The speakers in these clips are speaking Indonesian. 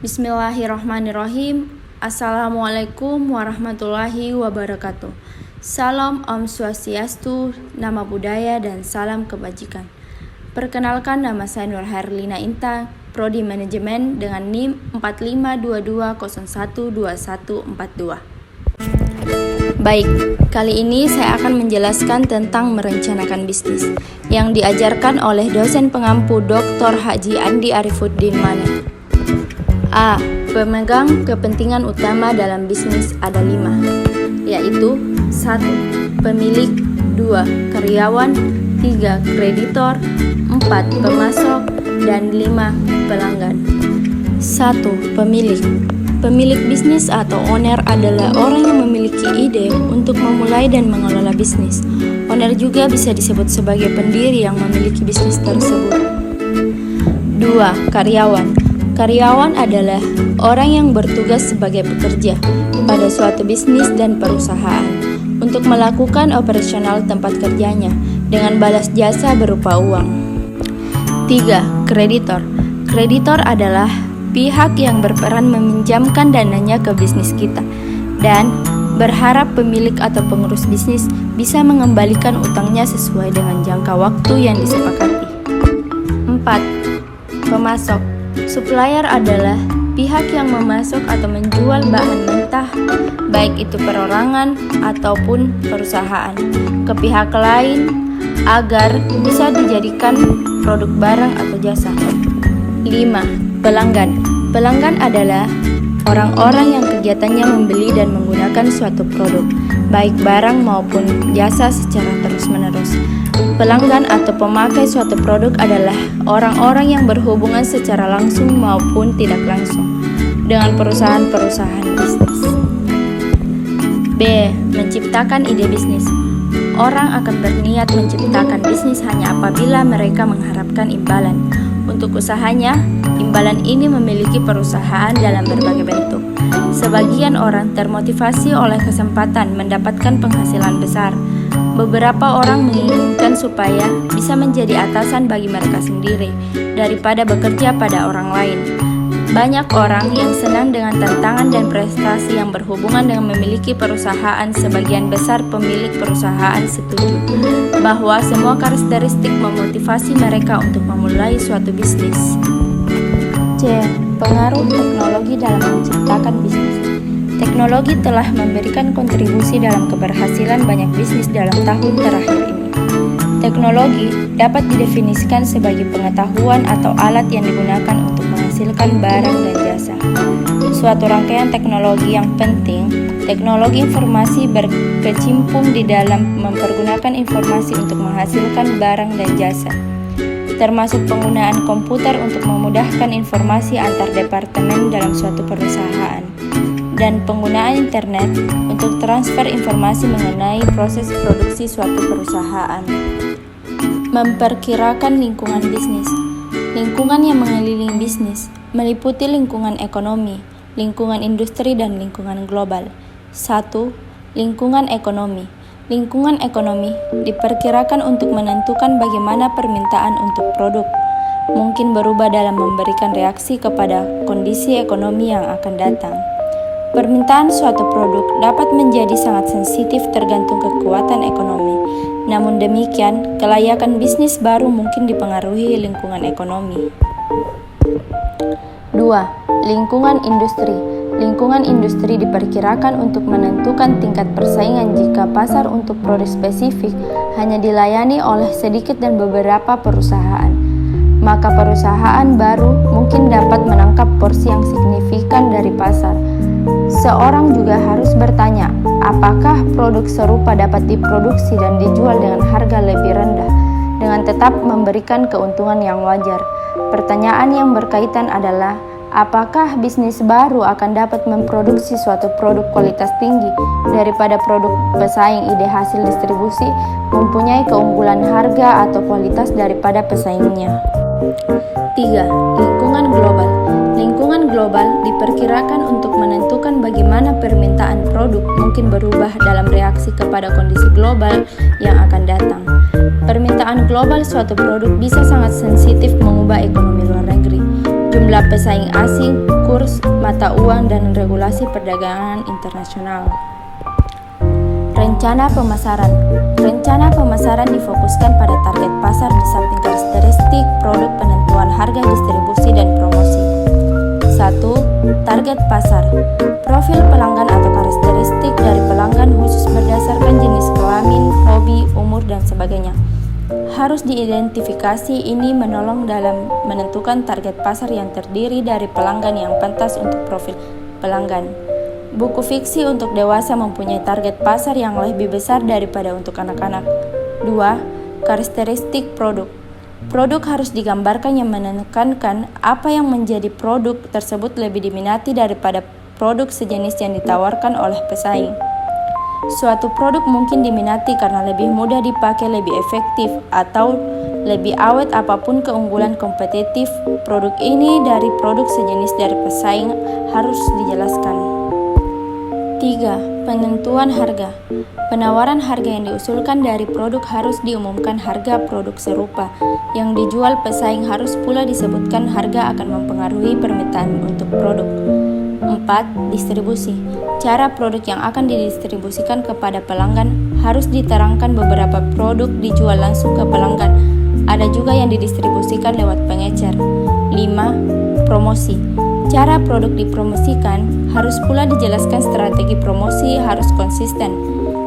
Bismillahirrahmanirrahim. Assalamualaikum warahmatullahi wabarakatuh. Salam Om Swastiastu, nama budaya dan salam kebajikan. Perkenalkan, nama saya Nur Herlina Inta, Prodi Manajemen dengan NIM 4522012142. Baik, kali ini saya akan menjelaskan tentang merencanakan bisnis yang diajarkan oleh dosen pengampu Dr. Haji Andi Arifuddin Mane. A. Pemegang kepentingan utama dalam bisnis ada 5, yaitu 1. Pemilik, 2. Karyawan, 3. Kreditor, 4. Pemasok, dan 5. Pelanggan. 1. Pemilik. Pemilik bisnis atau owner adalah orang yang memiliki ide untuk memulai dan mengelola bisnis. Owner juga bisa disebut sebagai pendiri yang memiliki bisnis tersebut. 2. Karyawan. Karyawan adalah orang yang bertugas sebagai pekerja pada suatu bisnis dan perusahaan untuk melakukan operasional tempat kerjanya dengan balas jasa berupa uang. 3. Kreditor. Kreditor adalah pihak yang berperan meminjamkan dananya ke bisnis kita dan berharap pemilik atau pengurus bisnis bisa mengembalikan utangnya sesuai dengan jangka waktu yang disepakati. 4. Pemasok. Supplier adalah pihak yang memasok atau menjual bahan mentah, baik itu perorangan ataupun perusahaan, ke pihak lain agar bisa dijadikan produk barang atau jasa. 5. Pelanggan. Pelanggan adalah orang-orang yang kegiatannya membeli dan menggunakan suatu produk, baik barang maupun jasa secara terus-menerus. Pelanggan atau pemakai suatu produk adalah orang-orang yang berhubungan secara langsung maupun tidak langsung dengan perusahaan-perusahaan bisnis. B. Menciptakan ide bisnis. Orang akan berniat menciptakan bisnis hanya apabila mereka mengharapkan imbalan untuk usahanya. Imbalan ini memiliki perusahaan dalam berbagai bentuk. Sebagian orang termotivasi oleh kesempatan mendapatkan penghasilan besar. Beberapa orang menginginkan supaya bisa menjadi atasan bagi mereka sendiri daripada bekerja pada orang lain. Banyak orang yang senang dengan tantangan dan prestasi yang berhubungan dengan memiliki perusahaan. Sebagian besar pemilik perusahaan setuju bahwa semua karakteristik memotivasi mereka untuk memulai suatu bisnis. C. Pengaruh teknologi dalam menciptakan bisnis. Teknologi telah memberikan kontribusi dalam keberhasilan banyak bisnis dalam tahun terakhir ini. Teknologi dapat didefinisikan sebagai pengetahuan atau alat yang digunakan untuk menghasilkan barang dan jasa. Suatu rangkaian teknologi yang penting, teknologi informasi berkecimpung di dalam mempergunakan informasi untuk menghasilkan barang dan jasa, termasuk penggunaan komputer untuk memudahkan informasi antar departemen dalam suatu perusahaan, dan penggunaan internet untuk transfer informasi mengenai proses produksi suatu perusahaan. Memperkirakan lingkungan bisnis. Lingkungan yang mengelilingi bisnis meliputi lingkungan ekonomi, lingkungan industri, dan lingkungan global. 1. Lingkungan ekonomi. Lingkungan ekonomi diperkirakan untuk menentukan bagaimana permintaan untuk produk mungkin berubah dalam memberikan reaksi kepada kondisi ekonomi yang akan datang. Permintaan suatu produk dapat menjadi sangat sensitif tergantung kekuatan ekonomi. Namun demikian, kelayakan bisnis baru mungkin dipengaruhi lingkungan ekonomi. 2. Lingkungan industri. Lingkungan industri diperkirakan untuk menentukan tingkat persaingan jika pasar untuk produk spesifik hanya dilayani oleh sedikit dan beberapa perusahaan. Maka perusahaan baru mungkin dapat menangkap porsi yang signifikan dari pasar. Seorang juga harus bertanya, apakah produk serupa dapat diproduksi dan dijual dengan harga lebih rendah dengan tetap memberikan keuntungan yang wajar. Pertanyaan yang berkaitan adalah, apakah bisnis baru akan dapat memproduksi suatu produk kualitas tinggi daripada produk pesaing ide hasil distribusi mempunyai keunggulan harga atau kualitas daripada pesaingnya. 3. Lingkungan global. Lingkungan global diperkirakan untuk menentukan bagaimana permintaan produk mungkin berubah dalam reaksi kepada kondisi global yang akan datang. Permintaan global suatu produk bisa sangat sensitif mengubah ekonomi luar negeri, jumlah pesaing asing, kurs, mata uang, dan regulasi perdagangan internasional. Rencana pemasaran. Rencana pemasaran difokuskan pada target pasar di samping karakteristik produk, penentuan harga, distribusi, dan promosi. 1. Target pasar. Profil pelanggan atau karakteristik dari pelanggan khusus berdasarkan jenis kelamin, hobi, umur, dan sebagainya. Harus diidentifikasi. Ini menolong dalam menentukan target pasar yang terdiri dari pelanggan yang pantas untuk profil pelanggan. Buku fiksi untuk dewasa mempunyai target pasar yang lebih besar daripada untuk anak-anak. 2. Karakteristik produk. Produk harus digambarkan yang menekankan apa yang menjadi produk tersebut lebih diminati daripada produk sejenis yang ditawarkan oleh pesaing. Suatu produk mungkin diminati karena lebih mudah dipakai, lebih efektif, atau lebih awet. Apapun keunggulan kompetitif produk ini dari produk sejenis dari pesaing harus dijelaskan. 3. Penentuan harga. Penawaran harga yang diusulkan dari produk harus diumumkan. Harga produk serupa yang dijual pesaing harus pula disebutkan. Harga akan mempengaruhi permintaan untuk produk. 4. Distribusi. Cara produk yang akan didistribusikan kepada pelanggan harus diterangkan. Beberapa produk dijual langsung ke pelanggan, ada juga yang didistribusikan lewat pengecer. 5. Promosi. Cara produk dipromosikan harus pula dijelaskan. Strategi promosi harus konsisten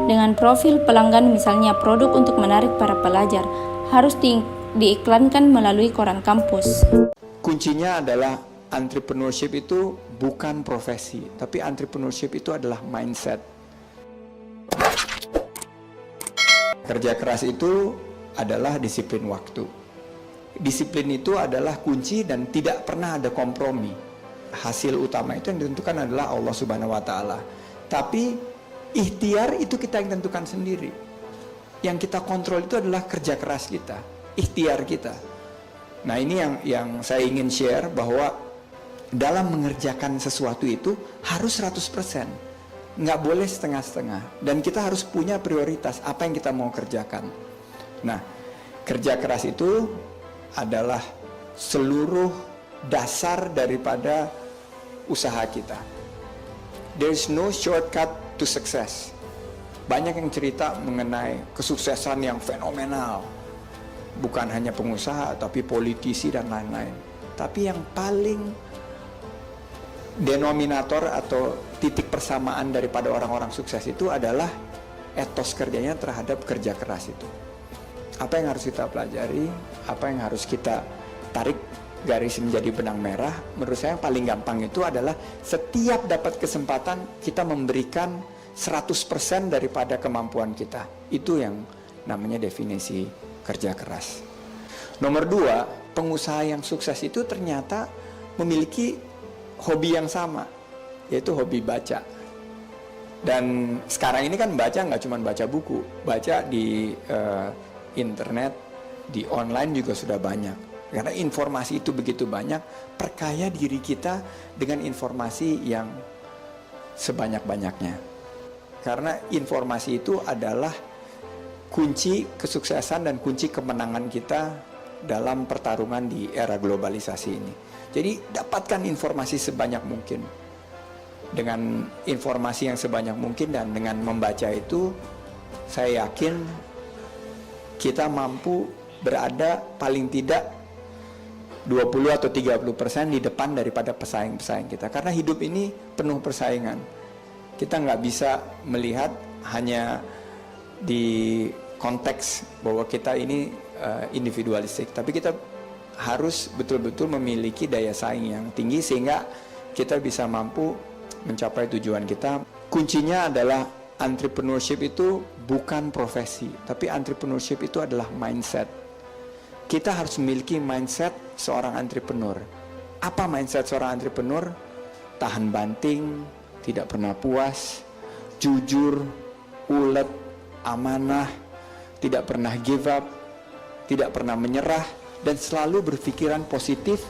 dengan profil pelanggan, misalnya produk untuk menarik para pelajar harus diiklankan melalui koran kampus. Kuncinya adalah entrepreneurship itu bukan profesi, tapi entrepreneurship itu adalah mindset. Kerja keras itu adalah disiplin waktu. Disiplin itu adalah kunci dan tidak pernah ada kompromi. Hasil utama itu yang ditentukan adalah Allah Subhanahu wa Ta'ala. Tapi ikhtiar itu kita yang tentukan sendiri. Yang kita kontrol itu adalah kerja keras kita, ikhtiar kita. Nah, ini yang saya ingin share, bahwa dalam mengerjakan sesuatu itu harus 100%, nggak boleh setengah-setengah, dan kita harus punya prioritas apa yang kita mau kerjakan. Nah, kerja keras itu adalah seluruh dasar daripada usaha kita. There is no shortcut to success. Banyak yang cerita mengenai kesuksesan yang fenomenal, bukan hanya pengusaha tapi politisi dan lain-lain. Tapi yang paling denominator atau titik persamaan daripada orang-orang sukses itu adalah etos kerjanya terhadap kerja keras itu. Apa yang harus kita pelajari, apa yang harus kita tarik garis menjadi benang merah, menurut saya yang paling gampang itu adalah setiap dapat kesempatan kita memberikan 100% daripada kemampuan kita. Itu yang namanya definisi kerja keras. Nomor 2, pengusaha yang sukses itu ternyata memiliki hobi yang sama, yaitu hobi baca. Dan sekarang ini kan baca nggak cuma baca buku, baca di internet, di online juga sudah banyak. Karena informasi itu begitu banyak, perkaya diri kita dengan informasi yang sebanyak-banyaknya. Karena informasi itu adalah kunci kesuksesan dan kunci kemenangan kita dalam pertarungan di era globalisasi ini. Jadi dapatkan informasi sebanyak mungkin. Dengan informasi yang sebanyak mungkin dan dengan membaca itu, saya yakin kita mampu berada paling tidak 20 atau 30% di depan daripada pesaing-pesaing kita. Karena hidup ini penuh persaingan. Kita nggak bisa melihat hanya di konteks bahwa kita ini individualistik, tapi kita harus betul-betul memiliki daya saing yang tinggi sehingga kita bisa mampu mencapai tujuan kita. Kuncinya adalah entrepreneurship itu bukan profesi, tapi entrepreneurship itu adalah mindset. Kita harus memiliki mindset seorang entrepreneur. Apa mindset seorang entrepreneur? Tahan banting, tidak pernah puas, jujur, ulet, amanah, tidak pernah give up, tidak pernah menyerah, dan selalu berpikiran positif,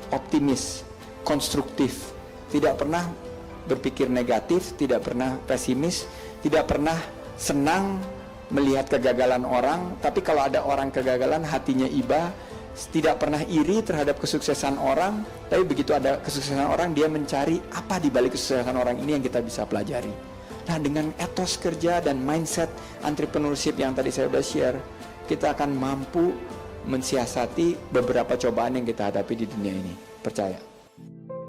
optimis, konstruktif. Tidak pernah berpikir negatif, tidak pernah pesimis, tidak pernah senang melihat kegagalan orang. Tapi kalau ada orang kegagalan, hatinya iba, tidak pernah iri terhadap kesuksesan orang, tapi begitu ada kesuksesan orang, dia mencari apa di balik kesuksesan orang ini yang kita bisa pelajari. Nah, dengan etos kerja dan mindset entrepreneurship yang tadi saya sudah share, kita akan mampu mensiasati beberapa cobaan yang kita hadapi di dunia ini. Percaya.